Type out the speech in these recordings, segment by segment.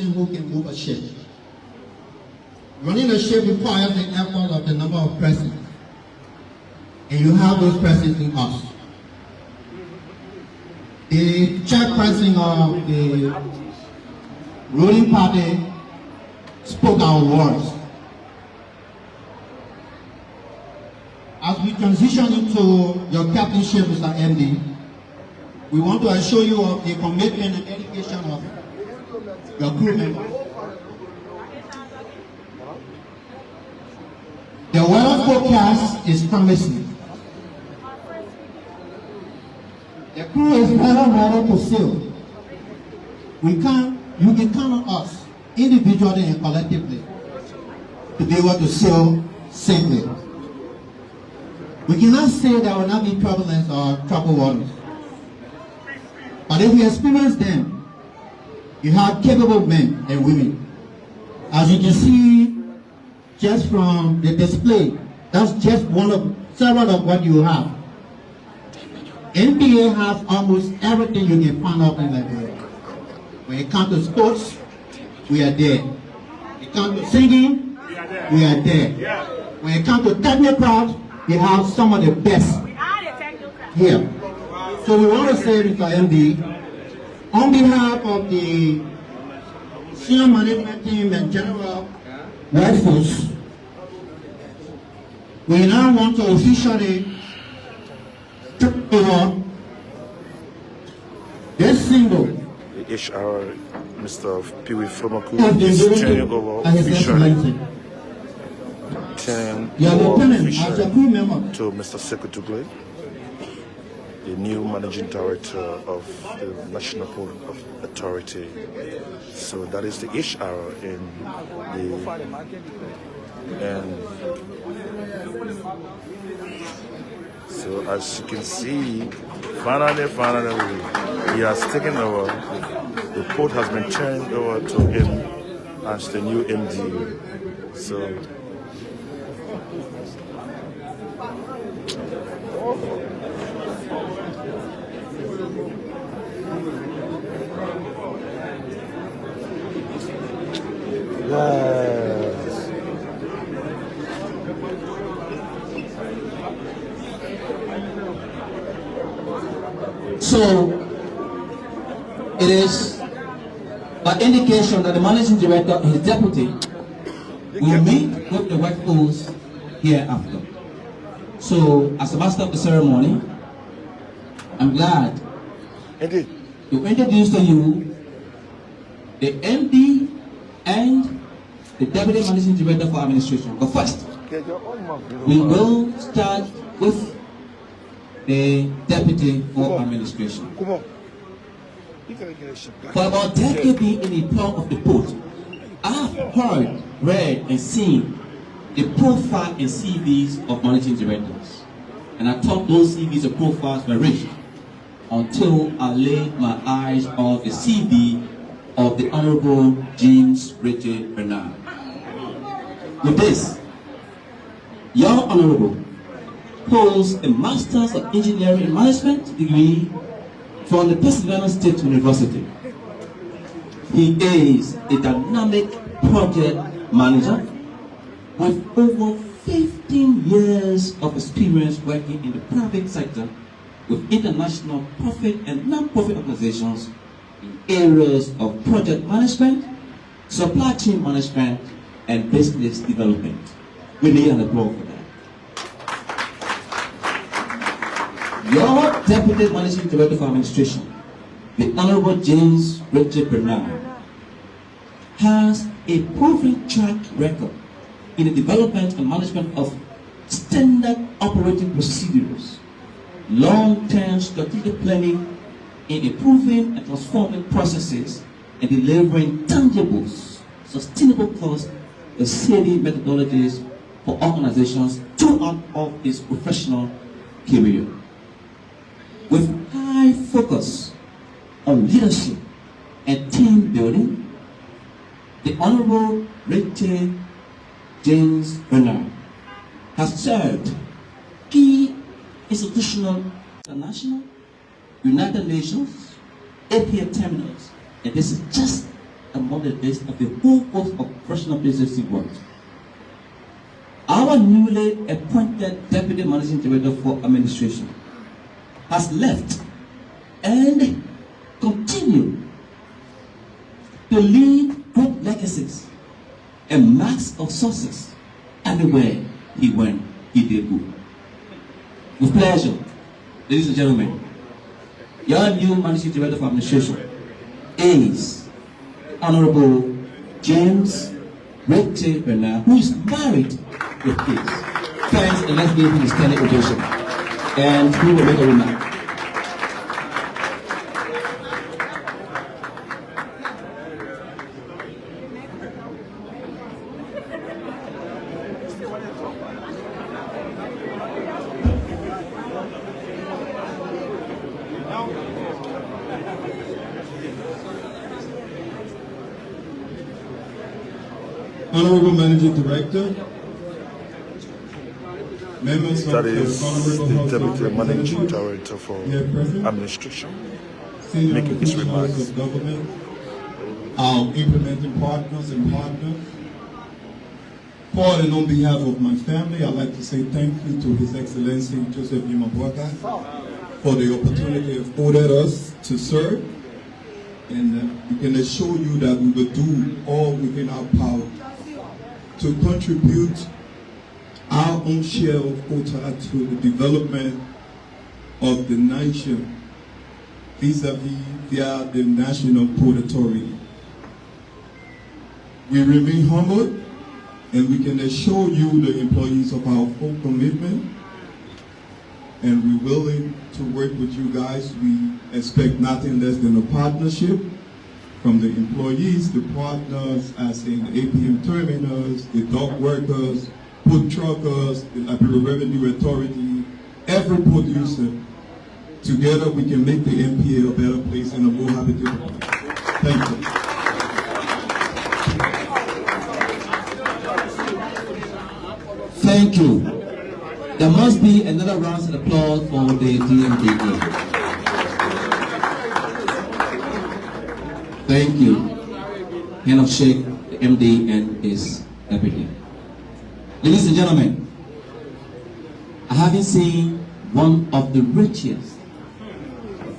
person who can move a ship. Running a ship requires the effort of the number of persons. And you have those persons in us. The chairperson of the ruling party spoke our words. As we transition into your captainship, Mr. MD, we want to assure you of the commitment and dedication of your crew members. The weather forecast is promising. The crew is ready to sail. You can count on us, individually and collectively, to be able to sail safely. We cannot say there will not be turbulence or troubled waters. But if we experience them, you have capable men and women. As you can see, just from the display, that's just one of several of what you have. NBA has almost everything you can find out in Liberia. When it comes to sports, we are there. When it comes to singing, we are there. When it comes to technical, we have some of the best here. So we want to say, Mr. MD, on behalf of the senior management team and general workforce, we now want to officially turn over this symbol. The HR, Mr. Piwi Flomaku, is turning over officially. To Mr. Sekou Dukuly, the new managing director of the National Port Authority. So that is the HR so as you can see, finally, he has taken over. The port has been turned over to him as the new MD. So. Yes. So it is an indication that the managing director and his deputy will meet with the workforce hereafter. So, as a master of the ceremony, I'm glad to introduce to you the MD and the Deputy Managing Director for Administration. But first, we will start with the Deputy for Administration. For about a decade being in the top of the port, I've heard, read, and seen the profile and CVs of managing directors. And I thought those CVs and profiles were rich until I laid my eyes on the CV of the Honorable James Richard Bernard. With this, your Honorable holds a Master's of Engineering and Management degree from the Pennsylvania State University. He is a dynamic project manager with over 15 years of experience working in the private sector with international profit and non-profit organizations in areas of project management, supply chain management, and business development. We need an applause for that. Your Deputy Managing Director for Administration, the Honorable James Richard Bernard, has a proven track record in the development and management of standard operating procedures, long-term strategic planning in improving and transforming processes and delivering tangible, sustainable cost and saving methodologies for organizations throughout of its professional career. With high focus on leadership and team building, the Honorable Richard James Bernard has served key institutional, international, United Nations, APA terminals, and this is just a among the list of the whole host of professional business he worked. Our newly appointed Deputy Managing Director for Administration has left and continued to leave great legacies and marks of success everywhere he went. He did good. With pleasure, ladies and gentlemen, your new Managing Director for Administration is Honorable James Richard Bernard, who is married with kids. Thanks, and let's give him a standing ovation. And he will make a remark. Honorable Managing Director, members of That is the Honorable the House of Deputy Managing Representatives, Director for here present, Administration, senior making his officials remarks. of government, our implementing partners and partners. For and on behalf of my family, I'd like to say thank you to His Excellency Joseph Yimabwaka for the opportunity afforded us to serve. And we can assure you that we will do all within our power to contribute our own share of quota to the development of the nation vis-a-vis via the National Port Authority. We remain humble, and we can assure you, the employees, of our full commitment, and we're willing to work with you guys. We expect nothing less than a partnership from the employees, the partners, as in APM terminals, the dock workers, port truckers, the Liberia Revenue Authority, every port user. Together we can make the MPA a better place and a more habitable place. Thank you. Thank you. There must be another round of applause for the DMDA. Thank you. Hand of shake, the MD and his deputy. Ladies and gentlemen, I haven't seen one of the richest,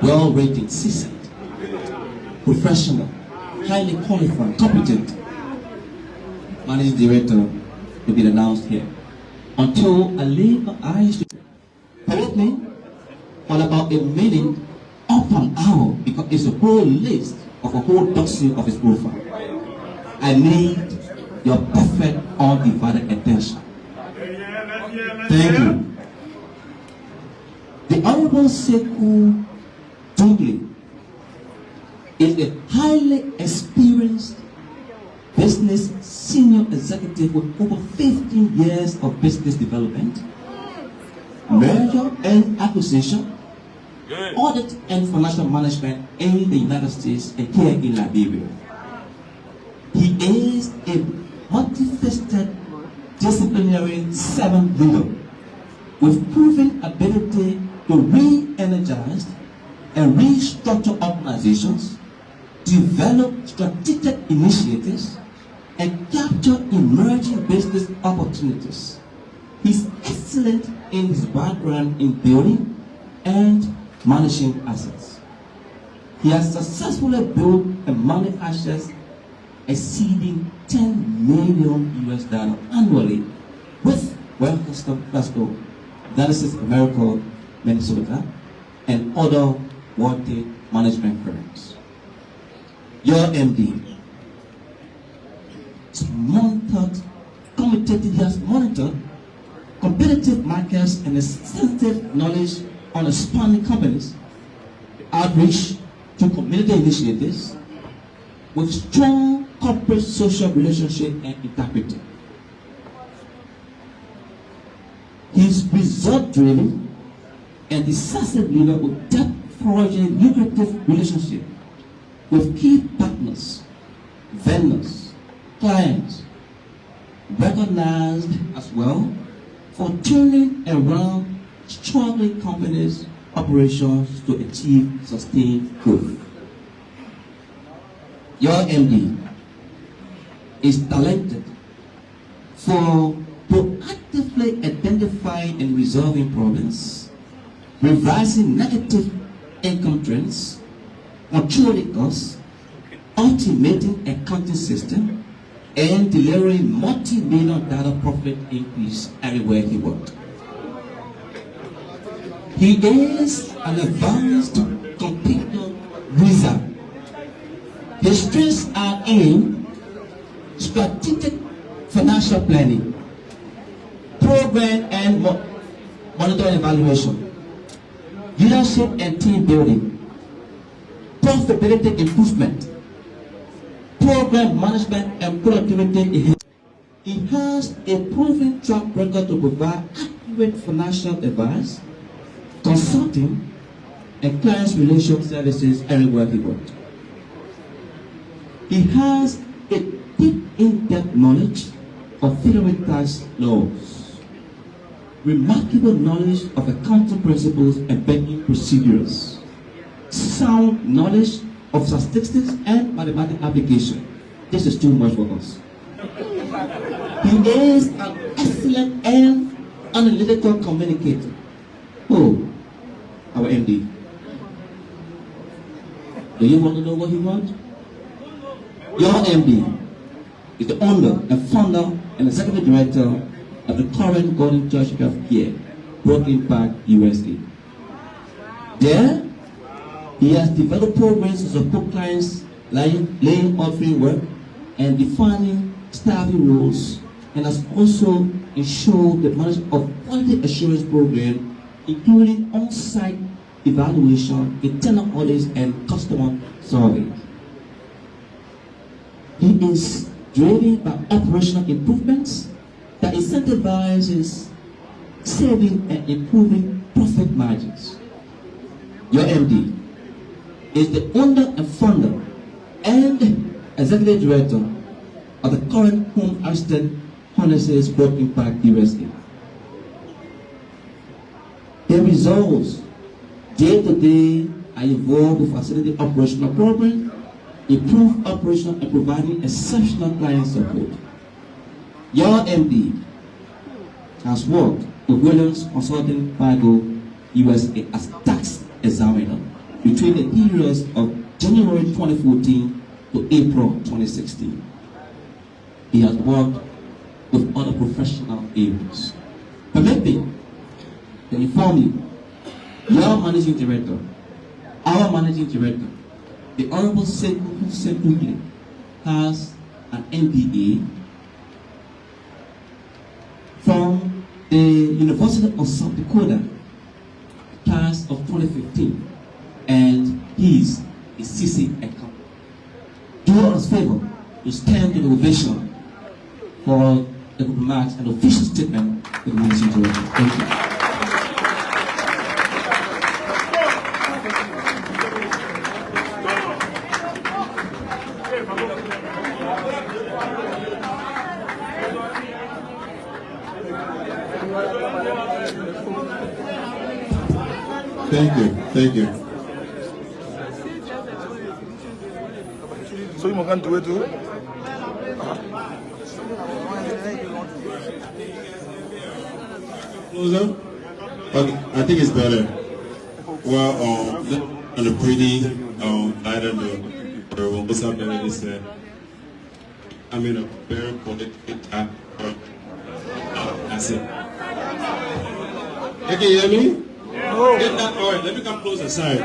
well-rated, seasoned, professional, highly qualified, competent managing director to be announced here until I lay my eyes to permit me for about a minute up an hour, because it's a whole list of a whole dossier of his profile. I need your perfect undivided attention. Thank you. The Honorable Sekou Dukuly is a highly experienced business senior executive with over 15 years of business development, merger and acquisition, audit and financial management in the United States and here in Liberia. He is a multifaceted disciplinary servant leader with proven ability to re-energize and restructure organizations, develop strategic initiatives, and capture emerging business opportunities. He's excellent in his background in building and managing assets. He has successfully built and managed assets exceeding $10 million annually with Glasgow, Dallas, America, Minnesota, and other wanted management firms. Your MD is monitored, he has monitored competitive markets and extensive knowledge on expanding companies, outreach to community initiatives with strong corporate social relationship and integrity. He's result-driven and decisive leader with depth-forging lucrative relationship with key partners, vendors, clients, recognized as well for turning around struggling companies' operations to achieve sustained growth. Your MD is talented for proactively identifying and resolving problems, reversing negative income trends, controlling costs, automating accounting system, and delivering multi-million dollar profit increase everywhere he worked. He is an advanced computer wizard. His strengths are in strategic financial planning, program and monitoring evaluation, leadership and team building, profitability improvement, program management and productivity. He has a proven track record to provide accurate financial advice, consulting, and client relation services everywhere he worked. He has a deep in-depth knowledge of federal tax laws, remarkable knowledge of accounting principles and banking procedures, sound knowledge of statistics and mathematical application. This is too much for us. He is an excellent and analytical communicator. Oh, our MD. Do you want to know what he wants? Your MD is the owner and founder and executive director of the current Golden Church of Care, Brooklyn Park, USA. There, he has developed programs to support clients laying offering work and defining staffing rules, and has also ensured the management of quality assurance program, including on-site evaluation, internal audits, and customer surveys. He is driven by operational improvements that incentivizes saving and improving profit margins. Your MD is the owner and founder and executive director of the current Home Assistant Harnesses Brooklyn Park, USA. The results day to day are involved with facilitating operational programs, improve operational and providing exceptional client support. Your MD has worked with Williams Consulting Fargo, USA as tax examiner between the periods of January 2014 to April 2016. He has worked with other professional areas. Permit me to inform you, your managing director, our managing director, the Honorable Sekou Dukuly, has an MBA from the University of South Dakota, class of 2015, and he is a CC accountant. Do us a favor to stand in ovation for the remarks and official statement of the managing director. Thank you. Thank you. So you can do it too? Closer? Okay, I think it's better. Well, on the pretty lighter note, what's up, Melody said, I'm in a very political type of that's it. Hey, can you hear me? No. Get that, all right, let me come closer, sorry.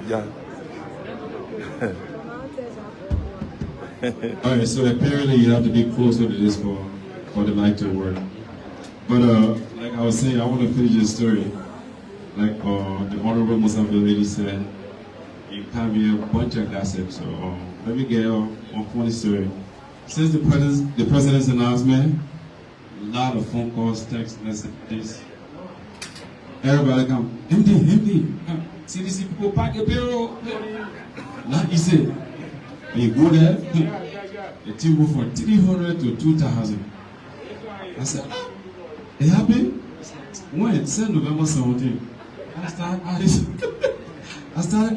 Yeah. All right, so apparently you have to be closer to this for the light to work. But like I was saying, I want to finish this story. Like the Honorable Mozambique lady said, you have here a bunch of gossip. So let me get on funny story. Since the president's announcement, a lot of phone calls, text messages, Everybody come, empty. CDC people pack a payroll. Not easy. When you go there, the team go from 300 to 2,000. I said, it happened? When? Said November 17. I started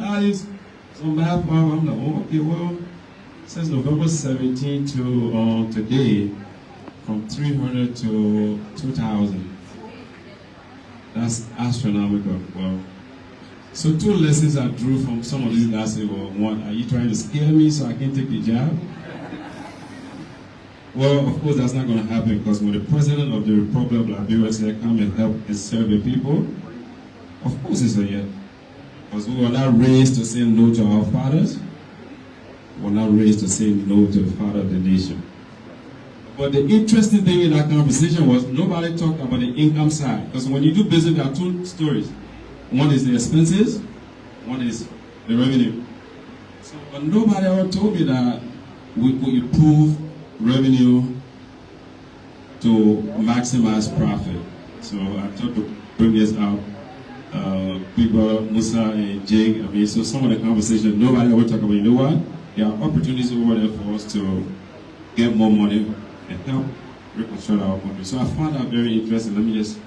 adding some math. I'm like, oh, okay, well, since November 17 to today, from 300 to 2,000. That's astronomical. Well, so 2 lessons I drew from some of these guys. Well, one, are you trying to scare me so I can't take the job? Well, of course, that's not going to happen, because when the president of the Republic of Liberia said, come and help and serve the people, of course it's a yes. Because we were not raised to say no to our fathers. We were not raised to say no to the father of the nation. But the interesting thing in that conversation was nobody talked about the income side. Because when you do business, there are 2 stories. One is the expenses, one is the revenue. So, but nobody ever told me that we could improve revenue to maximize profit. So I thought to bring this out. People, Musa and Jake, so some of the conversation, nobody ever talk about, you know what? There are opportunities over there for us to get more money and help reconstruct our country. So I found that very interesting. Let me just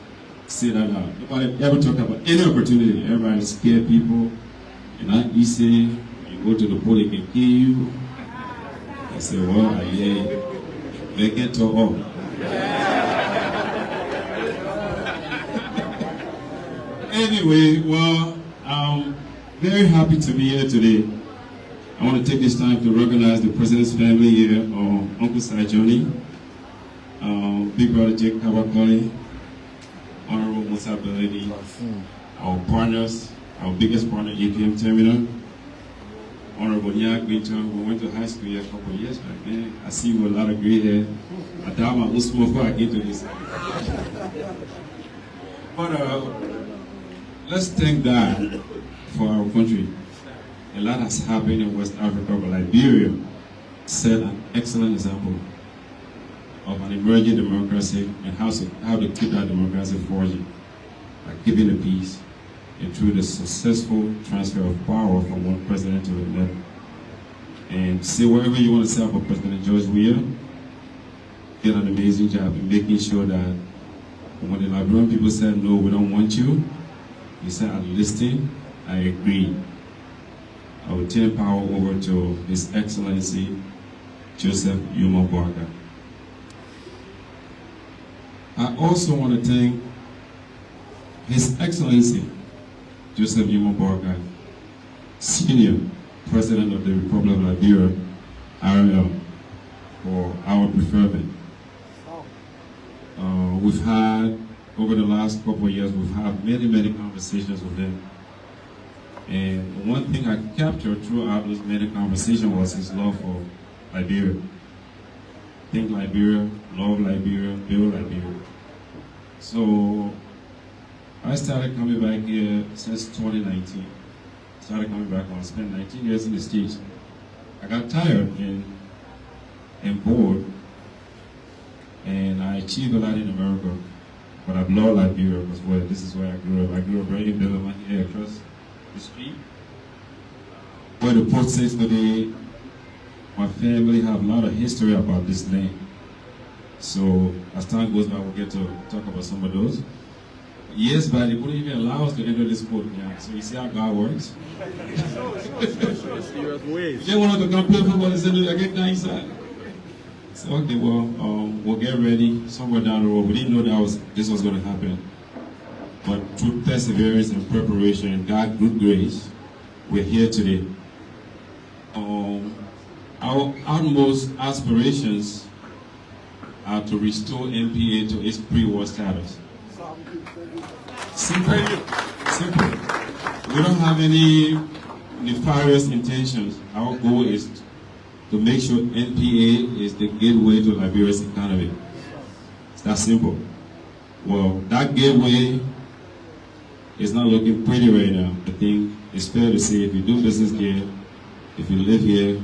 say that out. Nobody ever talk about any opportunity. Everybody scare people. You're not easy. You go to the police, they can kill you. I say, well, yeah, they get to all. Anyway, well, I'm very happy to be here today. I want to take this time to recognize the President's family here, Uncle Sajoni, Big Brother Jake Dukuly, Honorable Musa Beledi, our partners, our biggest partner, APM Terminal, Honorable Nyak Binton, who went to high school here a couple of years back. Man, I see you with a lot of gray hair. I doubt my Usman before I get to this. But let's thank God for our country. A lot has happened in West Africa, but Liberia set an excellent example of an emerging democracy and how to keep that democracy forging by keeping the peace and through the successful transfer of power from one president to another. And say whatever you want to say about President George Weah, did an amazing job in making sure that when the Liberian people said, no, we don't want you, he said, at listening, I agree. I will turn power over to His Excellency Joseph Yuma Boakai. I also want to thank His Excellency Joseph Yuma Boakai, Senior President of the Republic of Liberia, RL, for our preferment. We've had, over the last couple of years, we've had many conversations with him. And one thing I captured throughout those many conversations was his love for Liberia. Think Liberia, love Liberia, build Liberia. So I started coming back here since 2019. Started coming back when I spent 19 years in the States. I got tired and bored, and I achieved a lot in America, but I've loved Liberia as well. This is where I grew up. I grew up right in Liberia, here across the street. Where the port sits today, my family have a lot of history about this land. So as time goes by, we'll get to talk about some of those. Years back, they couldn't even allow us to enter this port. Yeah. So you see how God works. They wanted to come play football and said, I get down inside. So okay, well, we'll get ready somewhere down the road. We didn't know this was going to happen. But through perseverance and preparation and God's good grace, we're here today. Our utmost aspirations are to restore NPA to its pre-war status. Simple. We don't have any nefarious intentions. Our goal is to make sure NPA is the gateway to Liberia's economy. It's that simple. Well, that gateway is not looking pretty right now. I think it's fair to say if you do business here, if you live here,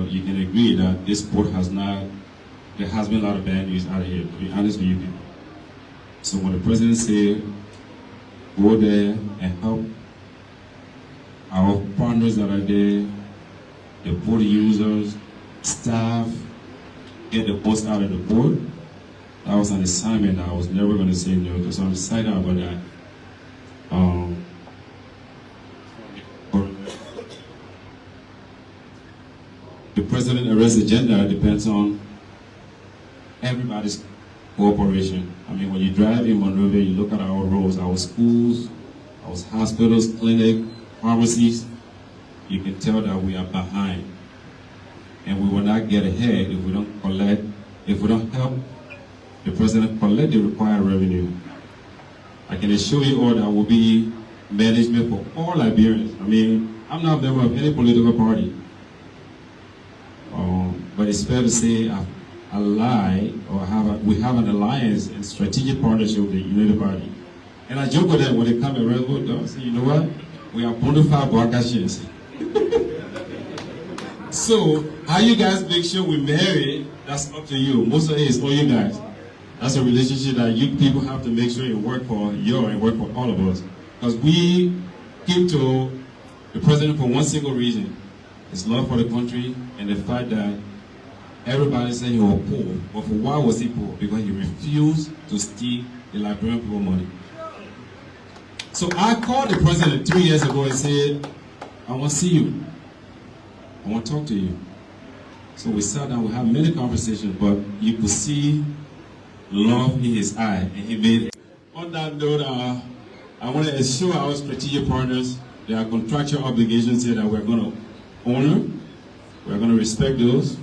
you can agree that this port there has been a lot of bad news out of here, to be honest with you people. So when the president said go there and help our partners that are there, the port users, staff, get the most out of the port. That was an assignment that I was never going to say no to, so I'm excited about that. The president's arrest agenda depends on everybody's cooperation. I mean, when you drive in Monrovia, you look at our roads, our schools, our hospitals, clinics, pharmacies, you can tell that we are behind. And we will not get ahead if we don't help the president collect the required revenue. I can assure you all that will be management for all Liberians. I mean, I'm not a member of any political party. But it's fair to say we have an alliance and strategic partnership with the United Party. And I joke with them when they come and vote, I say, you know what? We are bona fide broadcasters. So, how you guys make sure we marry, that's up to you. Most of it is for you guys. That's a relationship that you people have to make sure it work for you and work for all of us. Because we came to the president for one single reason. His love for the country and the fact that everybody said he was poor. But for why was he poor? Because he refused to steal the Liberian people money. So I called the president 3 years ago and said, I want to see you. I want to talk to you. So we sat down, we had many conversations, but you could see love in his eye, and he made it. On that note, I want to assure our strategic partners there are contractual obligations here that we're going to honor. We're going to respect those.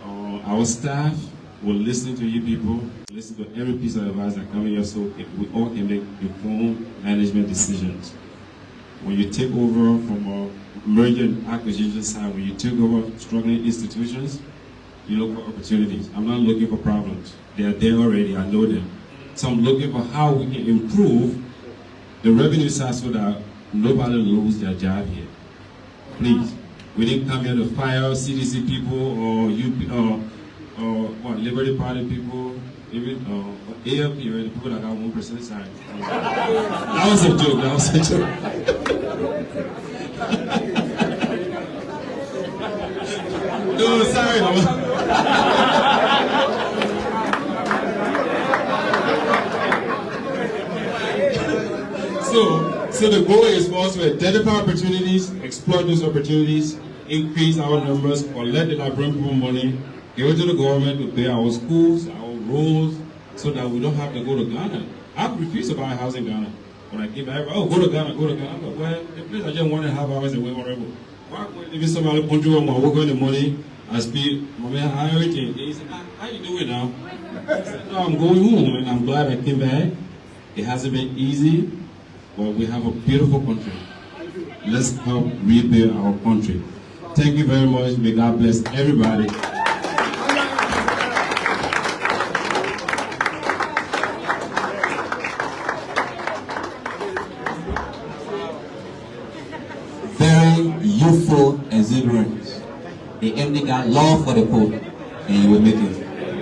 Our staff will listen to you people, listen to every piece of advice that comes here so we all can make informed management decisions. When you take over from a merger and acquisition side, when you take over struggling institutions, you look for opportunities. I'm not looking for problems. They are there already, I know them. So I'm looking for how we can improve the revenue side so that nobody loses their job here. Please, we didn't come here to fire CDC people or Liberty Party people, even ALP, right? The people that got 1% side. That was a joke, that was a joke. No, sorry, So the goal is for us to identify opportunities, exploit those opportunities, increase our numbers, collect the Liberian people money, give it to the government to pay our schools, our roads, so that we don't have to go to Ghana. I refused to buy a house in Ghana. When I came back, go to Ghana, go to Ghana. I'm like, well, the place I just 1.5 hours away, whatever. Why if somebody put you on my work on the money, I speak, my man, how everything? He said, how you doing now? I said, no, I'm going home, and I'm glad I came back. It hasn't been easy, but we have a beautiful country. Let's help rebuild our country. Thank you very much. May God bless everybody. Very youthful exuberance. The MD got love for the poor, and you will make it.